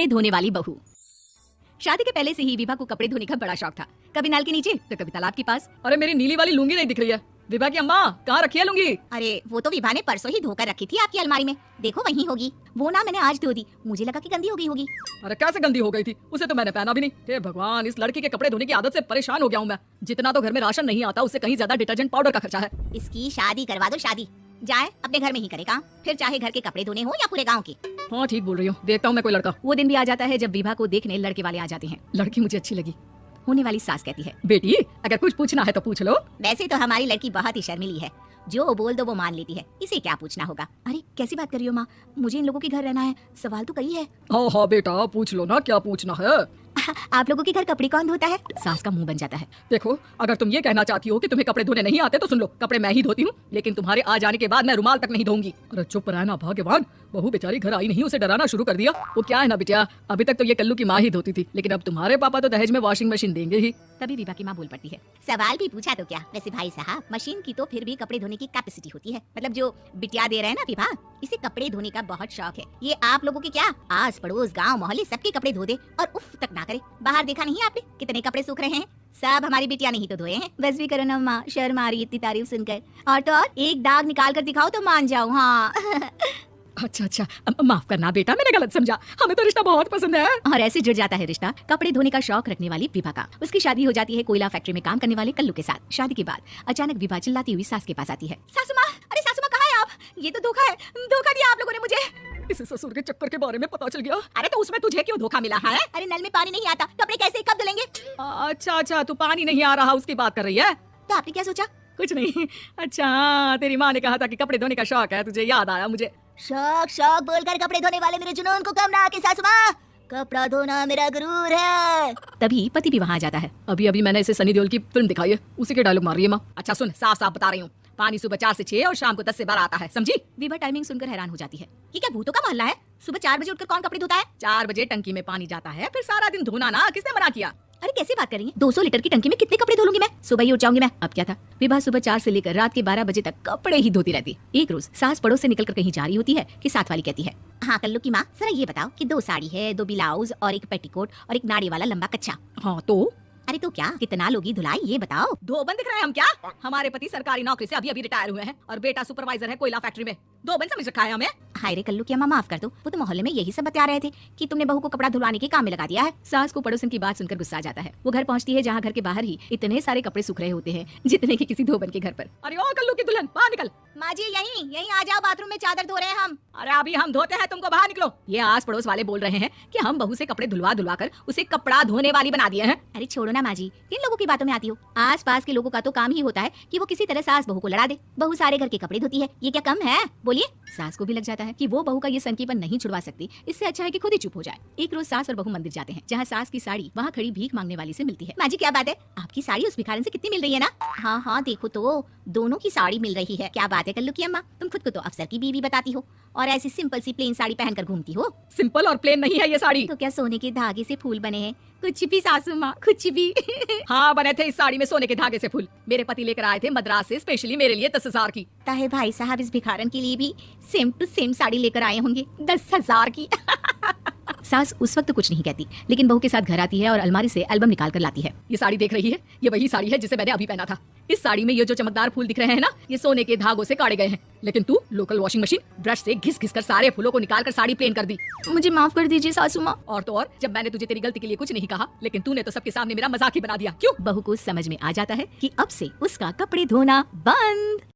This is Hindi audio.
कपड़े धोने वाली बहू। शादी के पहले से ही विभा को कपड़े धोने का बड़ा शौक था। कभी नल के नीचे तो कभी तालाब के पास। अरे मेरी नीली वाली लुंगी नहीं दिख रही है। विभा की अम्मा कहाँ रखी है लुंगी? अरे वो तो विभा ने परसों ही धोकर रखी थी आपकी अलमारी में, देखो वहीं होगी। वो ना मैंने आज धो दी, मुझे लगा कि गंदी हो गई होगी। अरे कैसे गंदी हो गई थी? उसे तो मैंने पहना भी नहीं। हे भगवान, इस लड़की के कपड़े धोने की आदत से परेशान हो गया हूँ मैं। जितना तो घर में राशन नहीं आता उससे कहीं ज्यादा डिटर्जेंट पाउडर का खर्चा है। इसकी शादी करवा दो, शादी जाए अपने घर में ही करे काम, फिर चाहे घर के कपड़े धोने हो या पूरे गाँव के। हाँ ठीक बोल रही हूँ, देखता हूँ मैं कोई लड़का। वो दिन भी आ जाता है जब विभा को देखने लड़के वाले आ जाते हैं। लड़की मुझे अच्छी लगी। होने वाली सास कहती है, बेटी अगर कुछ पूछना है तो पूछ लो। वैसे तो हमारी लड़की बहुत ही शर्मीली है, जो बोल दो वो मान लेती है, इसे क्या पूछना होगा। अरे कैसी बात कर रही हो माँ, मुझे इन लोगों के घर रहना है, सवाल तो कई है। हाँ हाँ बेटा पूछ लो ना, क्या पूछना है। आप लोगों के घर कपड़े कौन धोता है? सास का मुंह बन जाता है। देखो अगर तुम ये कहना चाहती हो कि तुम्हें कपड़े धोने नहीं आते तो सुन लो, कपड़े मैं ही धोती हूँ, लेकिन तुम्हारे आ जाने के बाद मैं रुमाल तक नहीं धोऊंगी। अरे चुप रहना भगवान, बहू बेचारी घर आई नहीं, उसे डराना शुरू कर दिया। वो क्या है ना बिटिया, अभी तक तो ये कल्लू की माँ ही धोती थी, लेकिन अब तुम्हारे पापा तो दहेज में वॉशिंग मशीन देंगे ही। तभी विभा की माँ बोल पड़ती है, सवाल भी पूछा तो क्या। वैसे भाई साहब, मशीन की तो फिर भी कपड़े धोने की कैपेसिटी होती है, मतलब जो बिटिया दे रहे हैं ना विभा, इसे कपड़े धोने का बहुत शौक है। ये आप लोगों के क्या आस पड़ोस गाँव मोहल्ले सबके कपड़े धो दे और उफ तक ना करे। बाहर देखा नहीं आपने कितने कपड़े सूख रहे हैं? सब हमारी बिटिया नहीं तो धोए हैं। बस भी करो ना माँ, शर्म आ रही है इतनी तारीफ सुनकर। और तो और एक दाग निकाल कर दिखाओ तो मान जाओ। हाँ अच्छा माफ करना बेटा, मैंने गलत समझा, हमें तो रिश्ता बहुत पसंद है। और ऐसे जुड़ जाता है रिश्ता कपड़े धोने का शौक रखने वाली विभा का। उसकी शादी हो जाती है कोयला फैक्ट्री में काम करने वाले कल्लू के साथ। शादी के बाद अचानक विभा चिल्लाती हुई सास के पास आती है, सासू माँ, अरे सासू माँ कहाँ है आप? ये तो धोखा है, धोखा दिया आप लोगों ने मुझे। इस ससुर के चक्कर के बारे में पता चल गया। अरे तो उसमें तुझे क्यों धोखा मिला है? अरे नल में पानी नहीं आता, कपड़े कैसे कब धुलेंगे? अच्छा तू पानी नहीं आ रहा उसकी बात कर रही है? तो आपने क्या सोचा? कुछ नहीं। अच्छा तेरी माँ ने कहा था कि कपड़े धोने का शौक है, तुझे याद आया मुझे। शौक बोलकर कपड़े धोने वाले मेरे जुनून को कम ना आके सासू माँ, कपड़ा धोना मेरा गुरूर है। तभी पति भी वहाँ आ जाता है। अभी मैंने इसे सनी देओल की फिल्म दिखाई है, उसी के डायलॉग मार रही है माँ। अच्छा सुन, साफ बता रही हूँ, पानी सुबह 4 से 6 और शाम को 10 से 12 आता है, समझी? विभा टाइमिंग सुनकर हैरान हो जाती है। ये क्या भूतों का मोहल्ला है? सुबह 4 बजे उठकर कौन कपड़े धोता है? 4 बजे टंकी में पानी जाता है, फिर सारा दिन धोना ना, किसने मना किया? अरे कैसी बात कर रही है? 200 लीटर की टंकी में कितने कपड़े धो लूंगी मैं? सुबह ही उठ जाऊंगी मैं। अब क्या था, विभा सुबह 4 से लेकर रात के 12 बजे तक कपड़े ही धोती रहती। एक रोज सास पड़ोस से निकलकर कहीं जा रही होती है कि साथ वाली कहती है, हाँ कल्लू की माँ, जरा ये बताओ कि 2 साड़ी है, 2 ब्लाउज और एक पेटीकोट और एक नाड़ी वाला लंबा कच्चा। हाँ तो अरे तो क्या, कितना लोगी धुलाई ये बताओ। धोबन दिख रहे हैं हम क्या? हमारे पति सरकारी नौकरी से अभी रिटायर हुए हैं और बेटा सुपरवाइजर है कोयला फैक्ट्री में। धोबन समझ रखा है हमें? हाय रे कल्लू की अम्मा, माफ कर दो, वो तो मोहल्ले में यही सब बता रहे थे कि तुमने बहू को कपड़ा धुलवाने के काम में लगा दिया है। सास को पड़ोसन की बात सुनकर गुस्सा आ जाता है। वो घर पहुंचती है जहाँ घर के बाहर ही इतने सारे कपड़े सूख रहे होते हैं जितने की किसी धोबन के घर पर। अरे ओ कल्लू की दुल्हन, बाहर निकल। माँ जी यहीं आ जाओ, बाथरूम में चादर धो रहे हैं हम। अरे अभी हम धोते हैं, तुमको बाहर निकलो। ये आस पड़ोस वाले बोल रहे हैं कि हम बहू से कपड़े धुलवा कर उसे कपड़ा धोने वाली बना दिए हैं। अरे छोड़ो ना माँ जी, किन लोगों की बातों में आती हो? आस पास के लोगों का तो काम ही होता है कि वो किसी तरह सास बहू को लड़ा दे। बहू सारे घर के कपड़े धोती है, ये क्या कम है? बोलिए। सास को भी लग जाता है कि वो बहू का ये सनकीपन नहीं छुड़वा सकती, इससे अच्छा है कि खुद ही चुप हो जाए। एक रोज सास और बहू मंदिर जाते हैं जहाँ सास की साड़ी वहाँ खड़ी भीख मांगने वाली से मिलती है। माँ जी क्या बात है, आपकी साड़ी उस भिखारन से कितनी मिल रही है ना? हाँ देखो तो दोनों की साड़ी मिल रही है। क्या बात है कल्लू की अम्मा, तुम खुद को तो अफसर की बीवी बताती हो और ऐसी सिंपल सी प्लेन साड़ी पहनकर घूमती हो। सिंपल और प्लेन नहीं है ये साड़ी। तो क्या सोने के धागे से फूल बने हैं? कुछ भी सासू माँ, कुछ भी। हाँ बने थे इस साड़ी में सोने के धागे से फूल। मेरे पति लेकर आए थे मद्रास से स्पेशली मेरे लिए 10,000 की। ताहे भाई साहब इस भिखारन के लिए भी सेम टू सेम साड़ी लेकर आए होंगे 10,000 की। सास उस वक्त कुछ नहीं कहती, लेकिन बहू के साथ घर आती है और अलमारी से एल्बम निकाल कर लाती है। ये साड़ी देख रही है, ये वही साड़ी है जिसे मैंने अभी पहना था। इस साड़ी में ये जो चमकदार फूल दिख रहे हैं ना, ये सोने के धागों से काटे गए हैं, लेकिन तू लोकल वॉशिंग मशीन ब्रश से घिस कर सारे फूलों को निकाल कर साड़ी प्लेन कर दी। मुझे माफ कर दीजिए सासू माँ। और तो और, जब मैंने तुझे तेरी गलती के लिए कुछ नहीं कहा, लेकिन तूने तो सबके सामने मेरा मजाक ही बना दिया। क्यों? बहू को समझ में आ जाता है कि अब से उसका कपड़े धोना बंद।